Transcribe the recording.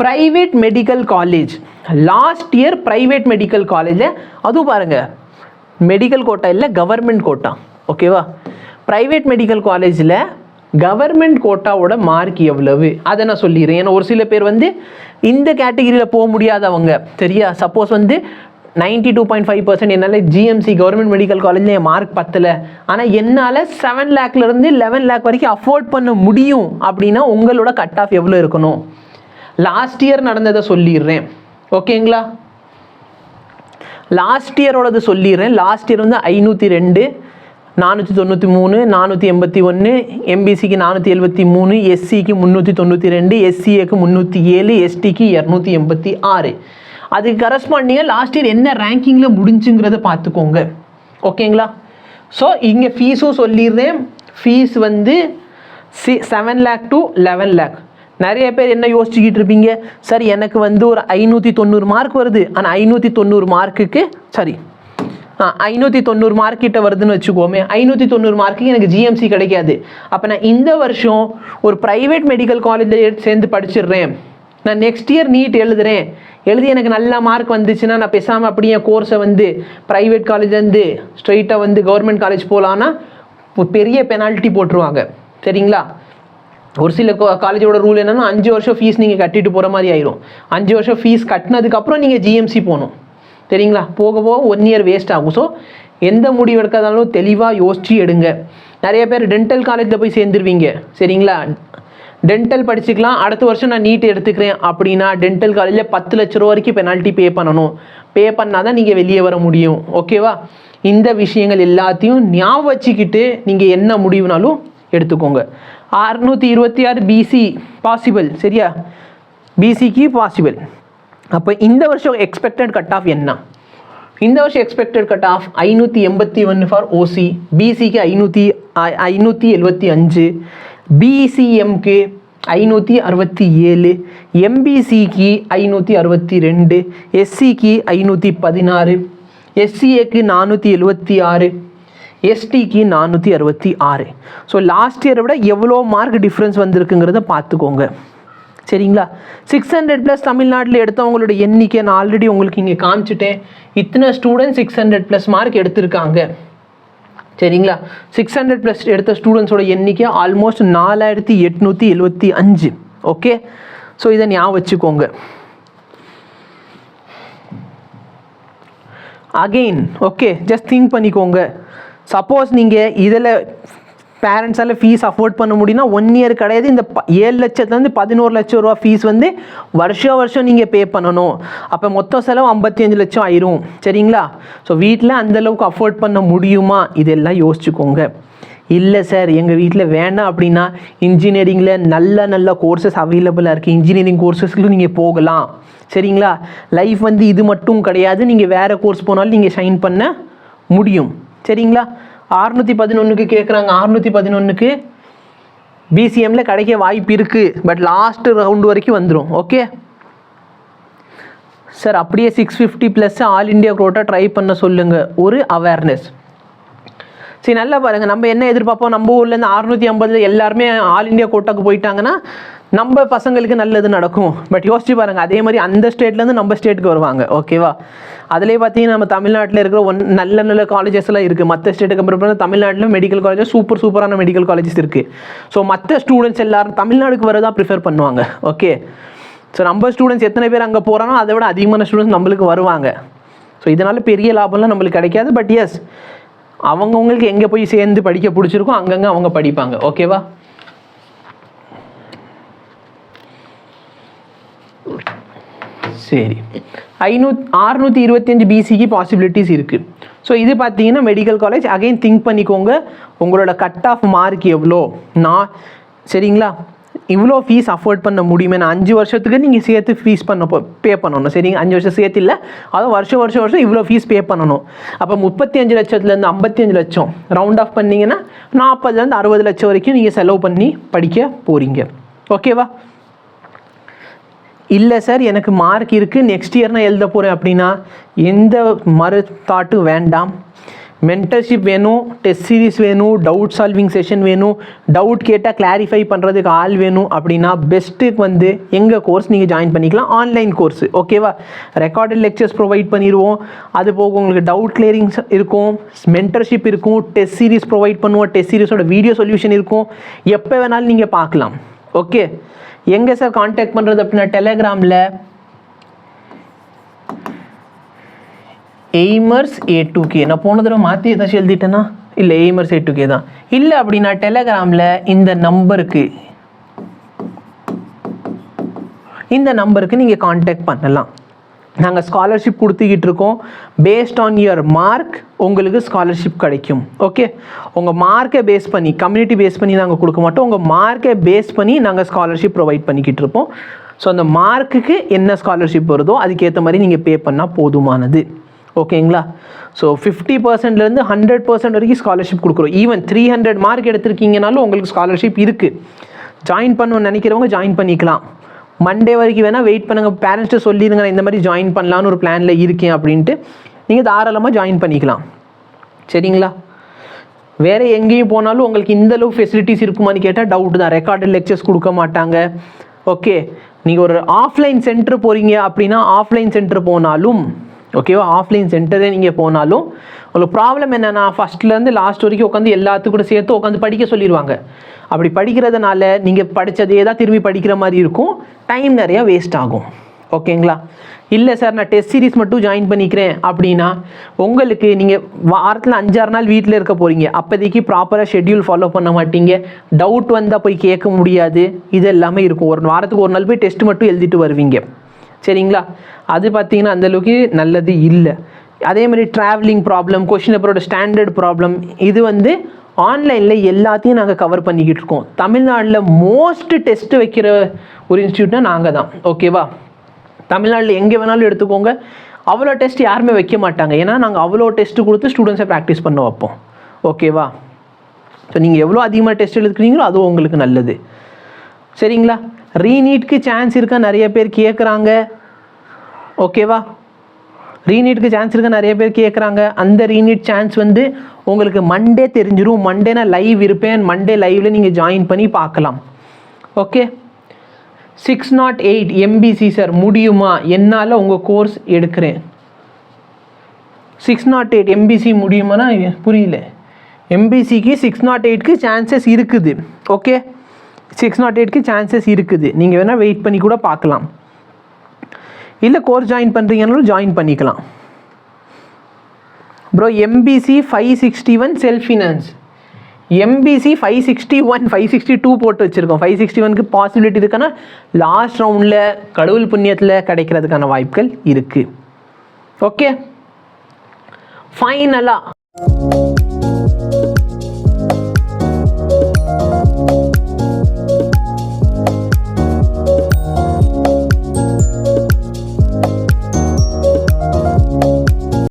Private medical college last year private medical காலேஜில் அதுவும் பாருங்கள் மெடிக்கல் கோட்டா இல்லை கவர்மெண்ட் கோட்டா ஓகேவா. ப்ரைவேட் மெடிக்கல் காலேஜில் கவர்மெண்ட் கோட்டாவோட மார்க் எவ்வளவு அதை நான் சொல்லிடுறேன். ஏன்னா ஒரு சில பேர் வந்து இந்த கேட்டகிரியில் போக முடியாதவங்க சரியா. சப்போஸ் வந்து 92.5% என்னால் ஜிஎம்சி கவர்மெண்ட் மெடிக்கல் காலேஜில் என் மார்க் பத்தலை, ஆனால் என்னால் 7 லேக்லேருந்து 11 லேக் வரைக்கும் அஃபோர்ட் பண்ண முடியும் அப்படின்னா உங்களோட கட் ஆஃப் எவ்வளோ இருக்கணும் லாஸ்ட் இயர் நடந்ததை சொல்லிடுறேன் ஓகேங்களா. லாஸ்ட் இயரோடது சொல்லிடுறேன். லாஸ்ட் இயர் வந்து 502, 493, 481, எம்பிசிக்கு 473, எஸ்சிக்கு 392, எஸ்சிஏக்கு 307, எஸ்டிக்கு 286. அதுக்கு கரஸ்பாண்டிங்காக லாஸ்ட் இயர் என்ன ரேங்கிங்கில் முடிஞ்சுங்கிறத பார்த்துக்கோங்க ஓகேங்களா. ஸோ இங்கே ஃபீஸும் சொல்லிடுறேன். ஃபீஸ் வந்து 7 லேக் டு 11 லேக். நிறைய பேர் என்ன யோசிச்சுக்கிட்டு இருப்பீங்க, சார் எனக்கு வந்து ஒரு 590 மார்க் வருது, ஆனால் 590 மார்க்குக்கு 590 மார்க் கிட்ட வருதுன்னு வச்சுக்கோமே, 590 மார்க்குக்கு எனக்கு ஜிஎம்சி கிடைக்காது. அப்போ நான் இந்த வருஷம் ஒரு ப்ரைவேட் மெடிக்கல் காலேஜில் சேர்ந்து படிச்சிடுறேன், நான் நெக்ஸ்ட் இயர் நீட் எழுதி எனக்கு நல்ல மார்க் வந்துச்சுன்னா நான் பேசாமல் அப்படியே கோர்ஸை வந்து ப்ரைவேட் காலேஜ்லேருந்து ஸ்ட்ரைட்டாக வந்து கவர்மெண்ட் காலேஜ் போகலான்னா பெரிய பெனால்ட்டி போட்டுருவாங்க சரிங்களா. ஒரு சில காலேஜோட ரூல் என்னென்னா 5 வருஷம் ஃபீஸ் நீங்கள் கட்டிட்டு போகிற மாதிரி ஆயிரும். 5 வருஷம் ஃபீஸ் கட்டினதுக்கப்புறம் நீங்கள் ஜிஎம்சி போகணும் சரிங்களா. போக 1 இயர் வேஸ்ட் ஆகும். ஸோ எந்த முடிவு எடுக்காதாலும் தெளிவாக யோசிச்சு எடுங்க. நிறைய பேர் டென்டல் காலேஜில் போய் சேர்ந்துருவீங்க சரிங்களா. டென்டல் படிச்சுக்கலாம், அடுத்த வருஷம் நான் நீட் எடுத்துக்கிறேன் அப்படின்னா டென்டல் காலேஜில் 10 லட்ச ரூபா வரைக்கும் பெனால்ட்டி பே பண்ணணும். பே பண்ணால் தான் நீங்கள் வெளியே வர முடியும் ஓகேவா. இந்த விஷயங்கள் எல்லாத்தையும் ஞாபகம் வச்சுக்கிட்டு நீங்கள் என்ன முடிவுனாலும் எடுத்துக்கோங்க. 626 பிசி பாசிபிள் சரியா, பிசிக்கு பாசிபிள். அப்போ இந்த வருஷம் எக்ஸ்பெக்டட் கட் ஆஃப் என்ன, இந்த வருஷம் எக்ஸ்பெக்டட் கட் ஆஃப் 581 ஃபார் ஓசி, பிசிக்கு 575, பிசிஎம்க்கு 567, எம்பிசிக்கு 562, எஸ்சிக்கு 516, எஸ்சிஏக்கு 476, எஸ்டிக்கு 466. ஸோ லாஸ்ட் இயரை விட எவ்வளோ மார்க் டிஃப்ரென்ஸ் வந்திருக்குங்கிறத பார்த்துக்கோங்க சரிங்களா. 600+ தமிழ்நாட்டில் எடுத்தவங்களோட எண்ணிக்கை நான் ஆல்ரெடி உங்களுக்கு இங்கே காமிச்சிட்டேன். இத்தனை ஸ்டூடெண்ட்ஸ் 600+ மார்க் எடுத்திருக்காங்க சரிங்களா. 600+ எடுத்த ஸ்டூடெண்ட்ஸோட எண்ணிக்கை ஆல்மோஸ்ட் 4875 ஓகே. ஸோ இதை ஞாபகம் வச்சுக்கோங்க. அகெயின் ஓகே, ஜஸ்ட் திங்க் பண்ணிக்கோங்க. சப்போஸ் நீங்கள் இதில் பேரண்ட்ஸால் ஃபீஸ் அஃபோர்ட் பண்ண முடியும்னா 1 இயர் கிடையாது, இந்த 7 லட்சத்துலேருந்து 11 லட்சம் ரூபா ஃபீஸ் வந்து வருஷம் நீங்கள் பே பண்ணணும். அப்போ மொத்த செலவு 55 லட்சம் ஆயிரும் சரிங்களா. ஸோ வீட்டில் அந்தளவுக்கு அஃபோர்ட் பண்ண முடியுமா இதெல்லாம் யோசிச்சுக்கோங்க. இல்லை சார் எங்கள் வீட்டில் வேணாம் அப்படின்னா இன்ஜினியரிங்கில் நல்ல கோர்சஸ் அவைலபிளாக இருக்குது, இன்ஜினியரிங் கோர்சஸ்க்கு நீங்கள் போகலாம் சரிங்களா. லைஃப் வந்து இது மட்டும் கிடையாது, நீங்கள் வேறு கோர்ஸ் போனாலும் நீங்கள் ஷைன் பண்ண முடியும் சரிங்களா. 611க்கு கேட்குறாங்க. 611க்கு பிசிஎம்மில் கிடைக்க வாய்ப்பு இருக்குது, பட் லாஸ்ட் ரவுண்டு வரைக்கும் வந்துடும் ஓகே சார். அப்படியே 650+ ஆல் இண்டியா கோட்டா ட்ரை பண்ண சொல்லுங்கள், ஒரு அவேர்னஸ். சரி நல்லா பாருங்கள், நம்ம என்ன எதிர்பார்ப்போம், நம்ம ஊர்லேருந்து 650 எல்லாருமே ஆல் இண்டியா கோட்டாக்கு போயிட்டாங்கன்னா நம்ம பசங்களுக்கு நல்லது நடக்கும். பட் யோசிச்சு பாருங்கள், அதே மாதிரி அந்த ஸ்டேட்லேருந்து நம்ம ஸ்டேட்டுக்கு வருவாங்க ஓகேவா. அதிலே பார்த்தீங்கன்னா நம்ம தமிழ்நாட்டில் இருக்கிற நல்ல காலேஜஸ்லாம் இருக்குது. மற்ற ஸ்டேட்டுக்கு கம்பேர் பண்ணால் தமிழ்நாட்டில் மெடிக்கல் காலேஜஸ் சூப்பரான மெடிக்கல் காலேஜஸ் இருக்குது. ஸோ மற்ற ஸ்டூடெண்ட்ஸ் எல்லாரும் தமிழ்நாடுக்கு வரதான் ப்ரிஃபர் பண்ணுவாங்க ஓகே. ஸோ நம்ம ஸ்டூடெண்ட்ஸ் எத்தனை பேர் அங்கே போகிறானோ அதை விட அதிகமான ஸ்டூடெண்ட்ஸ் நம்மளுக்கு வருவாங்க. ஸோ இதனால் பெரிய லாபம்லாம் நம்மளுக்கு கிடைக்காது. பட் எஸ் அவங்கவுங்களுக்கு எங்கே போய் சேர்ந்து படிக்க பிடிச்சிருக்கோ அங்கங்கே அவங்க படிப்பாங்க ஓகேவா. சரி, 625 பிசிக்கு பாசிபிலிட்டிஸ் இருக்குது. ஸோ இது பார்த்தீங்கன்னா மெடிக்கல் காலேஜ். அகைன் திங்க் பண்ணிக்கோங்க, உங்களோட கட் ஆஃப் மார்க் எவ்வளோ சரிங்களா. இவ்வளோ ஃபீஸ் அஃபோர்ட் பண்ண முடியுமே. நான் 5 வருஷத்துக்கு நீங்கள் சேர்த்து ஃபீஸ் பே பண்ணணும் சரிங்க. 5 வருஷம் சேர்த்து இல்லை, அதாவது வருஷம் இவ்வளோ ஃபீஸ் பே பண்ணணும். அப்போ 35 லட்சத்துலேருந்து 55 லட்சம் ரவுண்ட் ஆஃப் பண்ணிங்கன்னா 40லேருந்து 60 லட்சம் வரைக்கும் நீங்கள் செலவு பண்ணி படிக்க போகிறீங்க ஓகேவா. இல்லை சார் எனக்கு மார்க் இருக்குது, நெக்ஸ்ட் இயர் நான் எழுத போகிறேன் அப்படின்னா எந்த தாட்டும் வேண்டாம். மென்டர்ஷிப் வேணும், டெஸ்ட் சீரிஸ் வேணும், டவுட் சால்விங் செஷன் வேணும், டவுட் கேட்டால் கிளாரிஃபை பண்ணுறதுக்கு ஆள் வேணும் அப்படின்னா பெஸ்ட்டுக்கு வந்து எங்கள் கோர்ஸ் நீங்கள் ஜாயின் பண்ணிக்கலாம். ஆன்லைன் கோர்ஸு ஓகேவா. ரெக்கார்டட் லெக்சர்ஸ் ப்ரொவைட் பண்ணிடுவோம். அது போக உங்களுக்கு டவுட் கிளியரிங்ஸ் இருக்கும், மென்டர்ஷிப் இருக்கும், டெஸ்ட் சீரிஸ் ப்ரொவைட் பண்ணுவோம், டெஸ்ட் சீரிஸோட வீடியோ சொல்யூஷன் இருக்கும். எப்போ வேணாலும் நீங்கள் பார்க்கலாம். ஓகே, எங்கே சார் கான்டாக்ட் பண்ணுறது அப்படின்னா டெலகிராமில் எய்மர்ஸ் A2K, நான் போன தடவை மாற்றி ஏதாச்சும் எழுதிட்டேன்னா இல்லை, எய்மர்ஸ் A2K தான். இல்லை அப்படின்னா டெலகிராமில் இந்த நம்பருக்கு நீங்கள் கான்டாக்ட் பண்ணலாம். நாங்கள் ஸ்காலர்ஷிப் கொடுத்துக்கிட்டு இருக்கோம். பேஸ்ட் ஆன் யுவர் மார்க் உங்களுக்கு ஸ்காலர்ஷிப் கிடைக்கும். ஓகே, உங்கள் மார்க்கை பேஸ் பண்ணி, கம்யூனிட்டி பேஸ் பண்ணி நாங்கள் கொடுக்க மாட்டோம். உங்கள் மார்க்கை பேஸ் பண்ணி நாங்கள் ஸ்காலர்ஷிப் ப்ரொவைட் பண்ணிக்கிட்டு இருப்போம். ஸோ அந்த மார்க்குக்கு என்ன ஸ்காலர்ஷிப் வருதோ அதுக்கேற்ற மாதிரி நீங்கள் பே பண்ணால் போதுமானது. ஓகேங்களா. ஸோ 50%லேருந்து 100% வரைக்கும் ஸ்காலர்ஷிப் கொடுக்குறோம். ஈவன் 300 மார்க் எடுத்திருக்கீங்கனாலும் உங்களுக்கு ஸ்காலர்ஷிப் இருக்குது. ஜாயின் பண்ணணும்னு நினைக்கிறவங்க ஜாயின் பண்ணிக்கலாம். மண்டே வரைக்கும் வேணால் வெயிட் பண்ணுங்கள். பேரண்ட்ஸ்ட்டு சொல்லிடுங்க, நான் இந்த மாதிரி ஜாயின் பண்ணலான்னு ஒரு பிளானில் இருக்கேன் அப்படின்ட்டு நீங்கள் தாராளமாக ஜாயின் பண்ணிக்கலாம். சரிங்களா. வேறு எங்கேயும் போனாலும் உங்களுக்கு இந்தளவு ஃபெசிலிட்டிஸ் இருக்குமான்னு கேட்டால் டவுட் தான். ரெக்கார்டட் லெக்சர்ஸ் கொடுக்க மாட்டாங்க. ஓகே, நீங்கள் ஒரு ஆஃப்லைன் சென்டர் போகிறீங்க அப்படின்னா ஆஃப்லைன் சென்டர் போனாலும் ஓகேவா, ஆஃப்லைன் சென்டரே நீங்கள் போனாலும் உங்களுக்கு ப்ராப்ளம் என்னென்னா ஃபஸ்ட்லேருந்து லாஸ்ட் வரைக்கும் உட்காந்து எல்லாத்துக்கும் கூட சேர்த்து உட்காந்து படிக்க சொல்லிடுவாங்க. அப்படி படிக்கிறதுனால நீங்கள் படித்ததே தான் திரும்பி படிக்கிற மாதிரி இருக்கும், டைம் நிறையா வேஸ்ட் ஆகும். ஓகேங்களா. இல்லை சார் நான் டெஸ்ட் சீரிஸ் மட்டும் ஜாயின் பண்ணிக்கிறேன் அப்படின்னா உங்களுக்கு நீங்கள் வாரத்தில் 5-6 நாள் வீட்டில் இருக்க போகிறீங்க. அப்போதைக்கு ப்ராப்பராக ஷெட்யூல் ஃபாலோ பண்ண மாட்டீங்க, டவுட் வந்தால் போய் கேட்க முடியாது, இது எல்லாமே இருக்கும். ஒரு வாரத்துக்கு ஒரு நாள் போய் டெஸ்ட் மட்டும் எழுதிட்டு வருவீங்க. சரிங்களா. அது பார்த்தீங்கன்னா அந்தளவுக்கு நல்லது இல்லை. அதே மாதிரி ட்ராவலிங் ப்ராப்ளம், கொஷின் பேப்பரோட ஸ்டாண்டர்ட் ப்ராப்ளம், இது வந்து ஆன்லைனில் எல்லாத்தையும் நாங்கள் கவர் பண்ணிக்கிட்டு இருக்கோம். தமிழ்நாட்டில் மோஸ்ட் டெஸ்ட் வைக்கிற ஒரு இன்ஸ்டியூட்னா நாங்கள் தான். ஓகேவா. தமிழ்நாட்டில் எங்கே வேணாலும் எடுத்துக்கோங்க, அவ்வளோ டெஸ்ட் யாருமே வைக்க மாட்டாங்க. ஏன்னா நாங்கள் அவ்வளோ டெஸ்ட்டு கொடுத்து ஸ்டூடெண்ட்ஸை ப்ராக்டிஸ் பண்ண வைப்போம். ஓகேவா. ஸோ நீங்கள் எவ்வளோ அதிகமாக டெஸ்ட் எழுதுக்கிறீங்களோ அதுவும் உங்களுக்கு நல்லது. சரிங்களா. ரீநீட்க்கு சான்ஸ் இருக்கா நிறைய பேர் கேட்குறாங்க. ஓகேவா. ரீநீட்க்கு சான்ஸ் இருக்கா நிறைய பேர் கேட்குறாங்க. அந்த ரீநீட் சான்ஸ் வந்து உங்களுக்கு மண்டே தெரிஞ்சிடும். மண்டே நான் லைவ் இருப்பேன். மண்டே லைவில் நீங்கள் ஜாயின் பண்ணி பார்க்கலாம். ஓகே. 608 MBC சார் முடியுமா? என்னால் உங்கள் கோர்ஸ் எடுக்கிறேன். 608 MBC முடியுமானா புரியல. MBCக்கு 608க்கு சான்சஸ் இருக்குது. ஓகே, 608க்கு சான்சஸ் இருக்குது. நீங்கள் வேணால் வெயிட் பண்ணி கூட பார்க்கலாம். இல்லை கோர்ஸ் ஜாயின் பண்ணுறீங்கன்னாலும் ஜாயின் பண்ணிக்கலாம். Bro MBC 561 self finance. MBC 561 562 போட்டு வச்சுருக்கோம். 561க்கு பாசிபிலிட்டி இருக்குன்னா லாஸ்ட் ரவுண்டில் கடவுள் புண்ணியத்தில் கிடைக்கிறதுக்கான வாய்ப்புகள் இருக்குது. ஓகே, ஃபைனலாக